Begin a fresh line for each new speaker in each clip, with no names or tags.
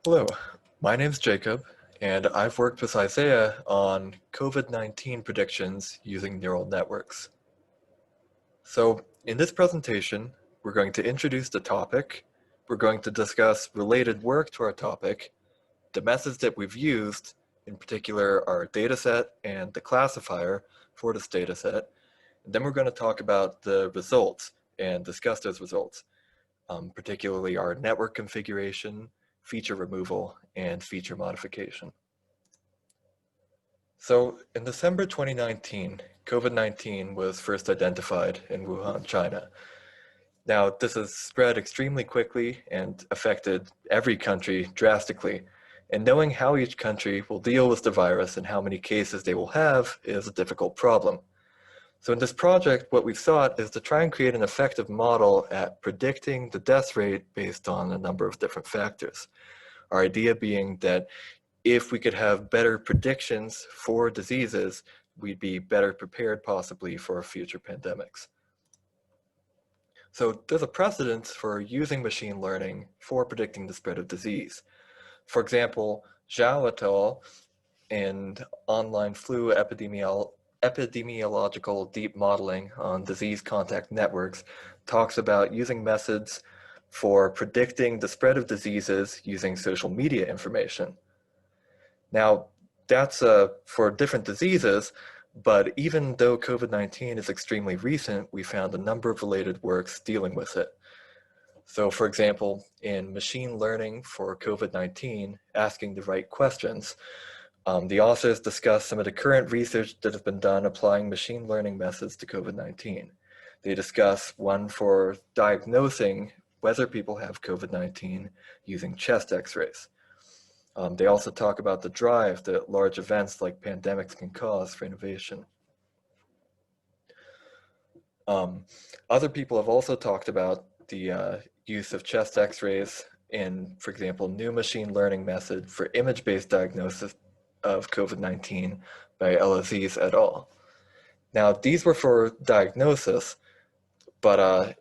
Hello, my name's Jacob, and I've worked with Isaiah on COVID-19 predictions using neural networks. So in this presentation, we're going to introduce the topic, we're going to discuss related work to our topic, the methods that we've used, in particular our dataset and the classifier for this dataset, and then we're going to talk about the results and discuss those results. Particularly our network configuration, feature removal, and feature modification. So in December 2019, COVID-19 was first identified in Wuhan, China. Now, this has spread extremely quickly and affected every country drastically. And knowing how each country will deal with the virus and how many cases they will have is a difficult problem. So in this project, what we've sought is to try and create an effective model at predicting the death rate based on a number of different factors. Our idea being that if we could have better predictions for diseases, we'd be better prepared possibly for future pandemics. So there's a precedent for using machine learning for predicting the spread of disease. For example, Zhao et al. In online flu epidemiological deep modeling on disease contact networks talks about using methods for predicting the spread of diseases using social media information. Now, that's for different diseases, but even though COVID-19 is extremely recent, we found a number of related works dealing with it. So for example, in machine learning for COVID-19, asking the right questions, the authors discuss some of the current research that has been done applying machine learning methods to COVID-19. They discuss one for diagnosing whether people have COVID-19 using chest x-rays. They also talk about the drive that large events like pandemics can cause for innovation. Other people have also talked about the use of chest x-rays in, for example, new machine learning method for image-based diagnosis of COVID-19 by Elaziz et al. Now, these were for diagnosis, but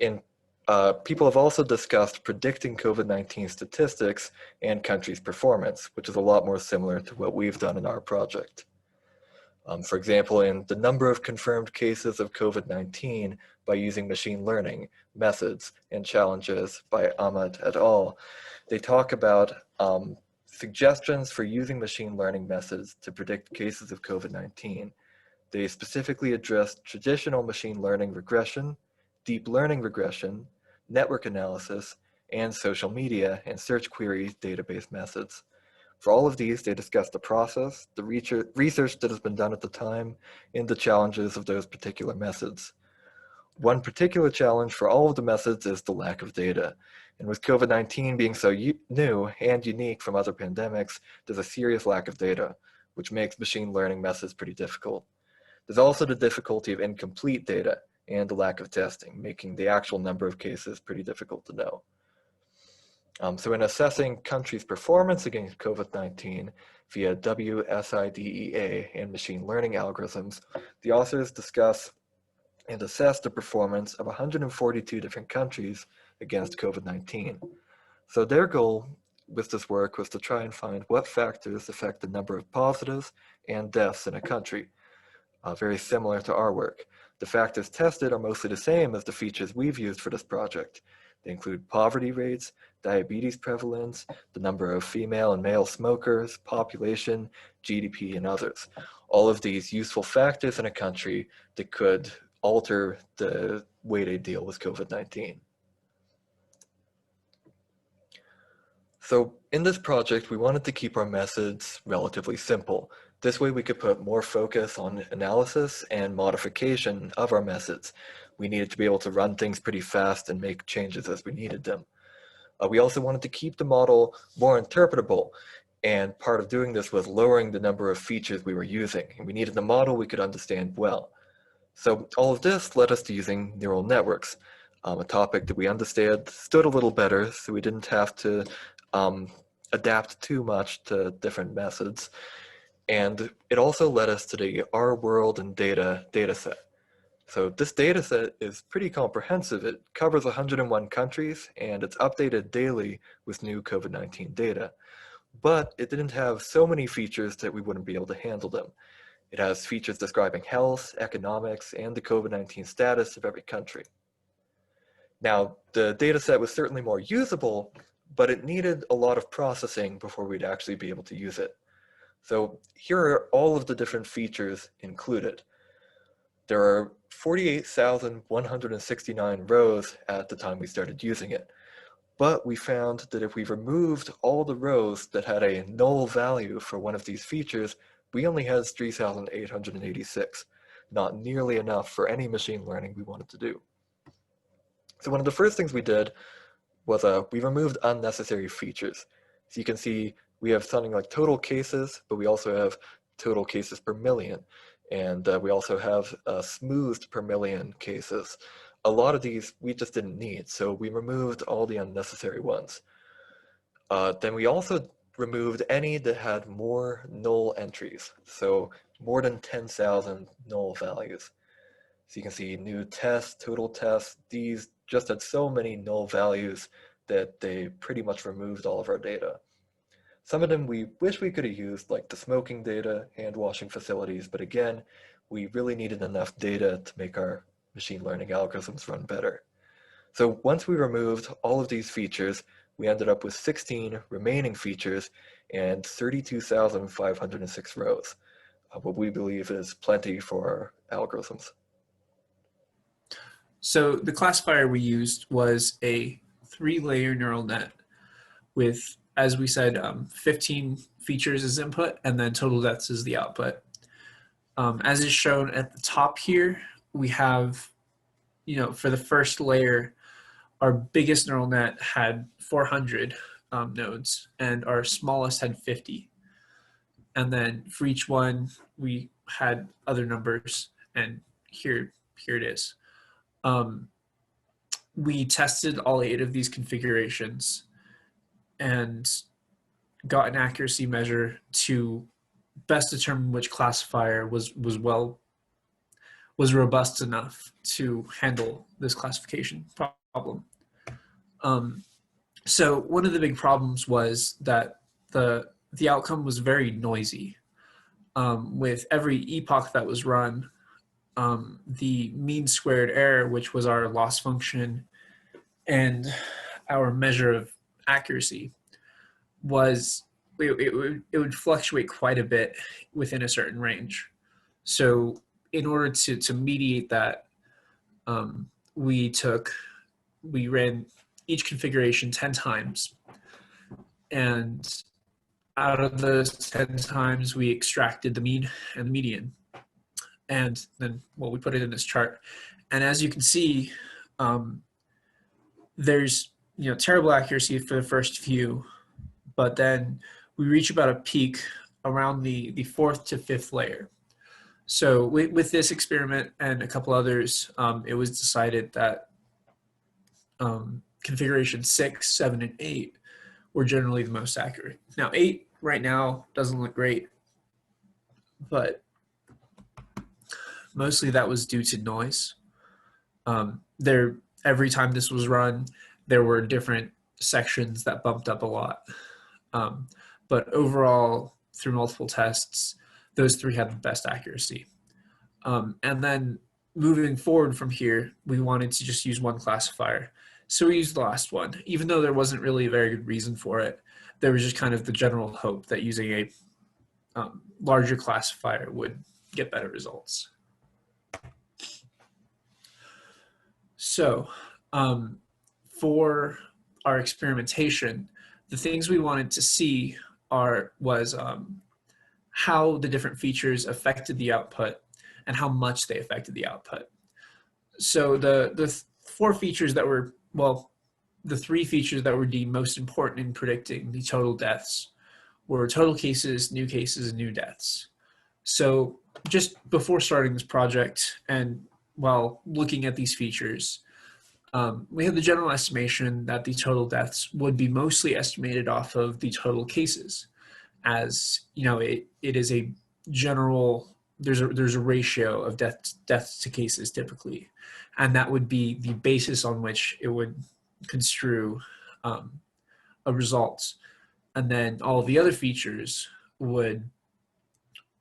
people have also discussed predicting COVID-19 statistics and countries' performance, which is a lot more similar to what we've done in our project. For example, in the number of confirmed cases of COVID-19 by using machine learning methods and challenges by Ahmed et al., they talk about suggestions for using machine learning methods to predict cases of COVID-19. They specifically addressed traditional machine learning regression, deep learning regression, network analysis, and social media and search query database methods. For all of these, they discuss the process, the research that has been done at the time, and the challenges of those particular methods. One particular challenge for all of the methods is the lack of data. And with COVID-19 being so new and unique from other pandemics, there's a serious lack of data, which makes machine learning methods pretty difficult. There's also the difficulty of incomplete data and the lack of testing, making the actual number of cases pretty difficult to know. So in assessing countries' performance against COVID-19 via WSIDEA and machine learning algorithms, the authors discuss and assess the performance of 142 different countries against COVID-19. So their goal with this work was to try and find what factors affect the number of positives and deaths in a country, very similar to our work. The factors tested are mostly the same as the features we've used for this project. They include poverty rates, diabetes prevalence, the number of female and male smokers, population, GDP, and others. All of these useful factors in a country that could alter the way they deal with COVID-19. So in this project, we wanted to keep our methods relatively simple. This way we could put more focus on analysis and modification of our methods. We needed to be able to run things pretty fast and make changes as we needed them. We also wanted to keep the model more interpretable, and part of doing this was lowering the number of features we were using. And we needed a model we could understand well. So all of this led us to using neural networks, a topic that we understood a little better, so we didn't have to adapt too much to different methods. And it also led us to the Our World and Data dataset. So this dataset is pretty comprehensive. It covers 101 countries, and it's updated daily with new COVID-19 data. but it didn't have so many features that we wouldn't be able to handle them. It has features describing health, economics, and the COVID-19 status of every country. Now, the dataset was certainly more usable, but it needed a lot of processing before we'd actually be able to use it. So here are all of the different features included. There are 48,169 rows at the time we started using it, but we found that if we removed all the rows that had a null value for one of these features, we only had 3,886, not nearly enough for any machine learning we wanted to do. So one of the first things we did was we removed unnecessary features. So you can see we have something like total cases, but we also have total cases per million. And we also have smoothed per million cases. A lot of these we just didn't need, so we removed all the unnecessary ones. Then we also removed any that had more null entries, so more than 10,000 null values. So you can see new tests, total tests, these just had so many null values that they pretty much removed all of our data. Some of them we wish we could have used, like the smoking data, hand washing facilities, but again, we really needed enough data to make our machine learning algorithms run better. So once we removed all of these features, we ended up with 16 remaining features and 32,506 rows, what we believe is plenty for our algorithms.
So the classifier we used was a 3-layer neural net with, as we said, 15 features as input and then total deaths as the output. As is shown at the top here, we have, for the first layer, our biggest neural net had 400 nodes and our smallest had 50. And then for each one, we had other numbers, and here it is. We tested all 8 of these configurations and got an accuracy measure to best determine which classifier was robust enough to handle this classification problem. So one of the big problems was that the outcome was very noisy. With every epoch that was run, the mean squared error, which was our loss function and our measure of accuracy, it would fluctuate quite a bit within a certain range. So in order to mediate that, we ran each configuration 10 times, and out of those 10 times we extracted the mean and the median, and then we put it in this chart. And as you can see, there's terrible accuracy for the first few, but then we reach about a peak around the 4th to 5th layer. So with this experiment and a couple others, it was decided that configuration 6, 7, and 8 were generally the most accurate. Now 8 right now doesn't look great, but mostly that was due to noise. Every time this was run, there were different sections that bumped up a lot. But overall, through multiple tests, those 3 had the best accuracy. And then moving forward from here, we wanted to just use one classifier. So we used the last one. Even though there wasn't really a very good reason for it, there was just kind of the general hope that using a larger classifier would get better results. So for our experimentation, the things we wanted to see was how the different features affected the output and how much they affected the output. So the 4 features that were, the 3 features that were deemed most important in predicting the total deaths were total cases, and new deaths. So just before starting this project and while looking at these features, we had the general estimation that the total deaths would be mostly estimated off of the total cases, as it is a general, there's a ratio of deaths to cases typically, and that would be the basis on which it would construe a result. and then all the other features would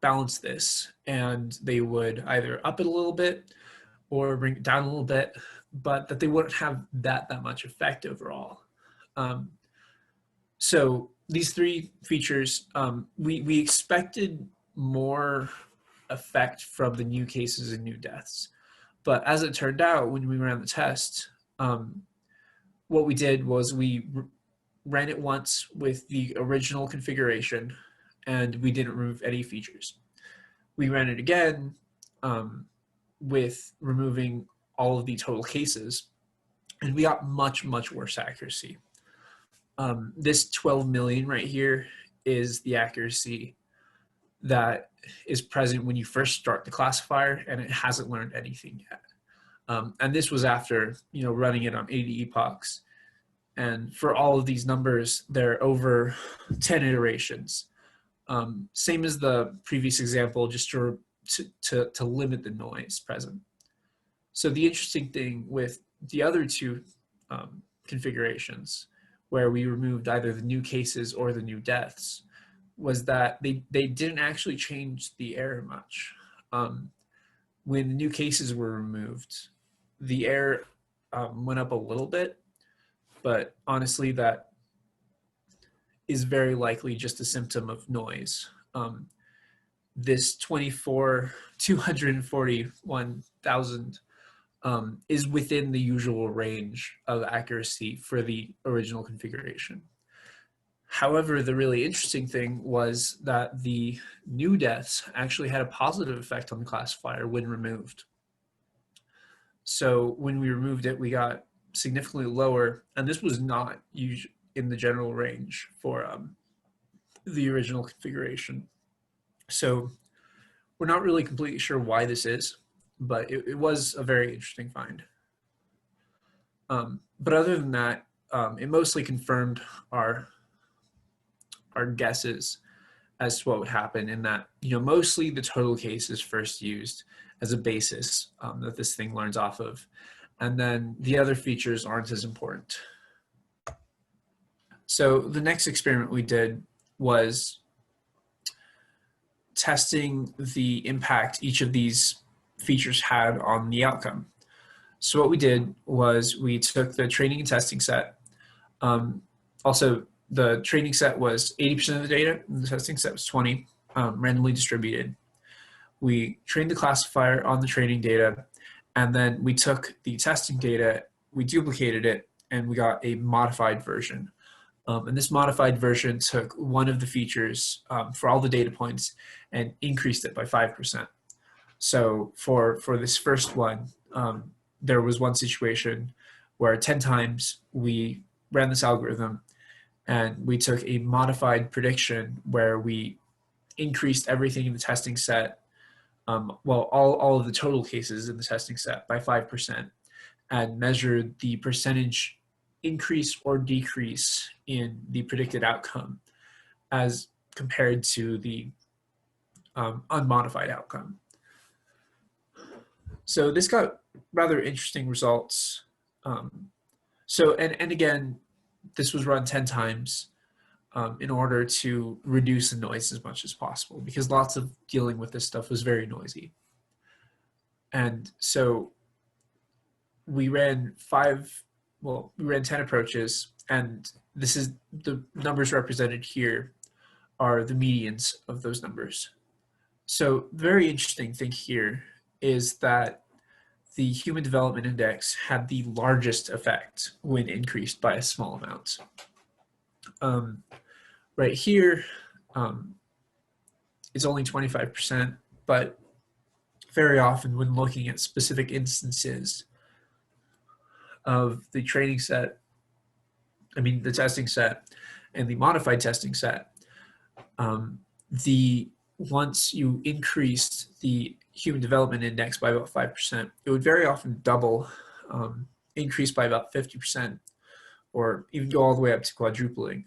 balance this, and they would either up it a little bit or bring it down a little bit, but that they wouldn't have that much effect overall. Um, so these three features, we expected more effect from the new cases and new deaths. But as it turned out, when we ran the test, what we did was we ran it once with the original configuration, and we didn't remove any features. We ran it again with removing all of the total cases, and we got much worse accuracy. This 12 million right here is the accuracy that is present when you first start the classifier, and it hasn't learned anything yet. And this was after running it on 80 epochs. And for all of these numbers, they're over 10 iterations. Same as the previous example, just to limit the noise present. So the interesting thing with the other two configurations, where we removed either the new cases or the new deaths, was that they didn't actually change the error much. When the new cases were removed, the error went up a little bit, but honestly, that is very likely just a symptom of noise. This 241,000 is within the usual range of accuracy for the original configuration. However, the really interesting thing was that the new deaths actually had a positive effect on the classifier when removed. So when we removed it, we got significantly lower, and this was not in the general range for the original configuration. So we're not really completely sure why this is, but it was a very interesting find. But other than that, it mostly confirmed our guesses as to what would happen, in that mostly the total case is first used as a basis that this thing learns off of, and then the other features aren't as important. So the next experiment we did was testing the impact each of these features had on the outcome. So what we did was we took the training and testing set. Also, the training set was 80% of the data, and the testing set was 20, randomly distributed. We trained the classifier on the training data, and then we took the testing data, we duplicated it, and we got a modified version. And this modified version took one of the features for all the data points and increased it by 5%. So for this first one, there was one situation where 10 times we ran this algorithm, and we took a modified prediction where we increased everything in the testing set, all of the total cases in the testing set by 5%, and measured the percentage increase or decrease in the predicted outcome as compared to the unmodified outcome. So this got rather interesting results. And again, this was run 10 times in order to reduce the noise as much as possible, because lots of dealing with this stuff was very noisy. And so we ran 10 approaches, and this is the numbers represented here are the medians of those numbers. So the very interesting thing here is that the Human Development Index had the largest effect when increased by a small amount. Right here is only 25%, but very often when looking at specific instances of the training set, the testing set and the modified testing set, once you increased the Human Development Index by about 5%, it would very often double, increase by about 50%, or even go all the way up to quadrupling.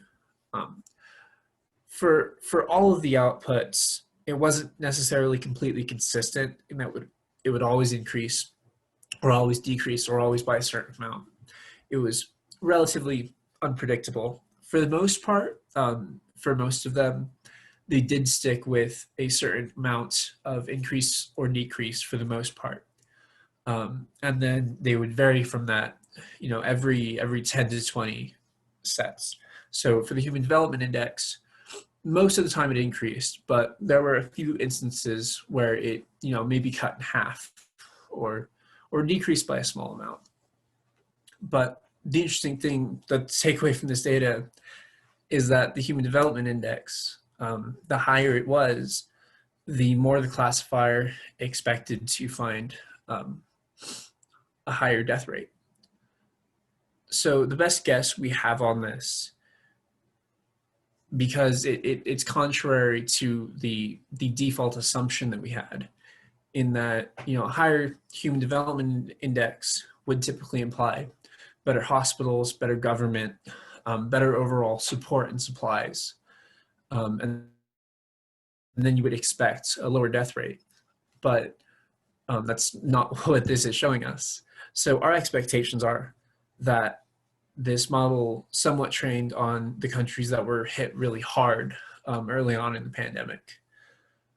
For all of the outputs, it wasn't necessarily completely consistent in that it would always increase or always decrease or always by a certain amount. It was relatively unpredictable For the most part, for most of them, they did stick with a certain amount of increase or decrease for the most part. And then they would vary from that, every 10 to 20 sets. So for the Human Development Index, most of the time it increased, but there were a few instances where it, maybe cut in half or decreased by a small amount. But the interesting thing, the takeaway from this data is that the Human Development Index, the higher it was, the more the classifier expected to find a higher death rate. So the best guess we have on this, because it's contrary to the default assumption that we had, in that higher Human Development Index would typically imply better hospitals, better government, better overall support and supplies, and then you would expect a lower death rate. But that's not what this is showing us. So our expectations are that this model somewhat trained on the countries that were hit really hard early on in the pandemic.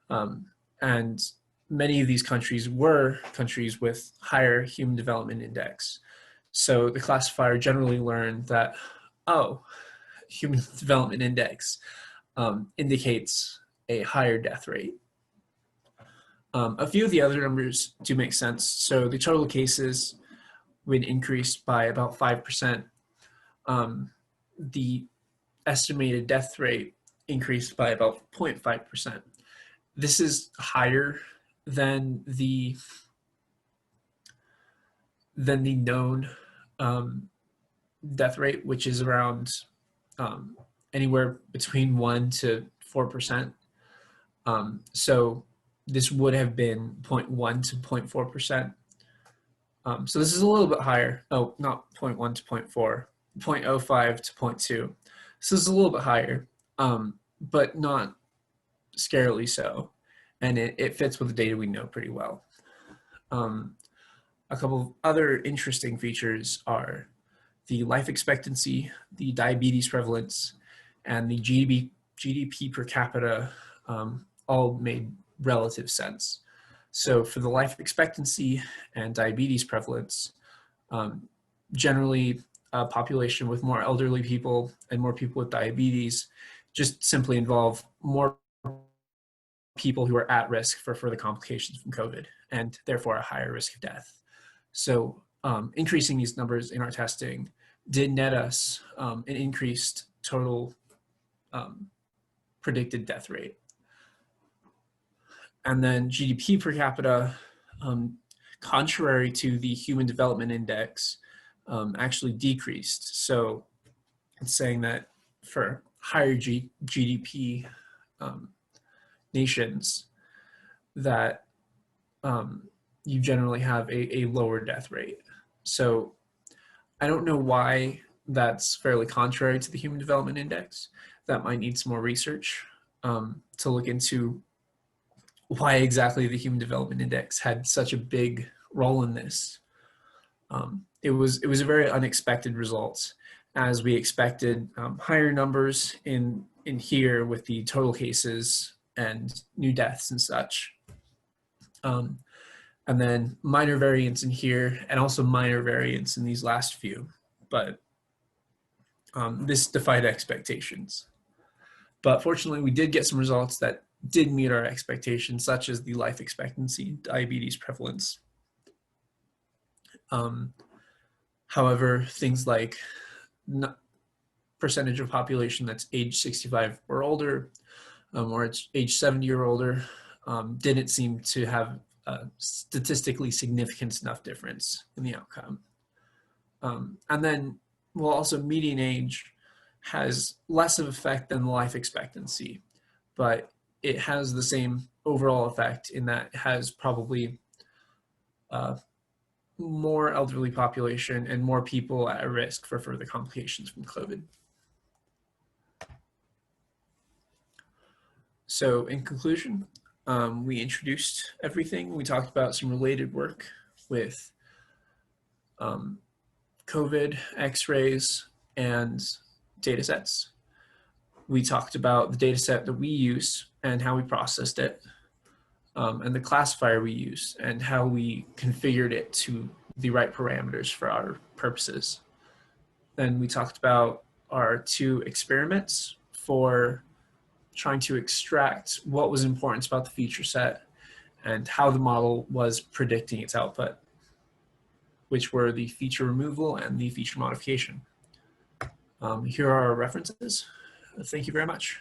And many of these countries were countries with higher Human Development Index. So the classifier generally learned that, Human Development Index indicates a higher death rate. A few of the other numbers do make sense. So the total cases would increase by about 5%. The estimated death rate increased by about 0.5%. This is higher than the known death rate, which is around anywhere between 1 to 4%. So this would have been 0.1 to 0.4%. So this is a little bit higher. Oh, not 0.1 to 0.4, 0.05 to 0.2. So this is a little bit higher, but not scarily so. And it fits with the data we know pretty well. A couple of other interesting features are the life expectancy, the diabetes prevalence, and the GDP per capita all made relative sense. So for the life expectancy and diabetes prevalence, generally a population with more elderly people and more people with diabetes just simply involve more people who are at risk for further complications from COVID, and therefore a higher risk of death. So increasing these numbers in our testing did net us an increased total predicted death rate. And then GDP per capita, contrary to the Human Development Index, actually decreased. So it's saying that for higher GDP nations, that you generally have a lower death rate. So I don't know why that's fairly contrary to the Human Development Index. That might need some more research to look into why exactly the Human Development Index had such a big role in this. It was a very unexpected result, as we expected higher numbers in here with the total cases and new deaths and such. And then minor variance in here, and also minor variance in these last few. But this defied expectations. But fortunately, we did get some results that did meet our expectations, such as the life expectancy, diabetes prevalence. However, things like percentage of population that's age 65 or older, or it's age 70 or older, didn't seem to have a statistically significant enough difference in the outcome. And then, well, also median age has less of effect than life expectancy, but it has the same overall effect in that it has probably more elderly population and more people at risk for further complications from COVID. So in conclusion, we introduced everything. We talked about some related work with COVID, X-rays, and data sets. We talked about the data set that we use and how we processed it, and the classifier we use and how we configured it to the right parameters for our purposes. Then we talked about our 2 experiments for trying to extract what was important about the feature set and how the model was predicting its output, which were the feature removal and the feature modification. Here are our references. Thank you very much.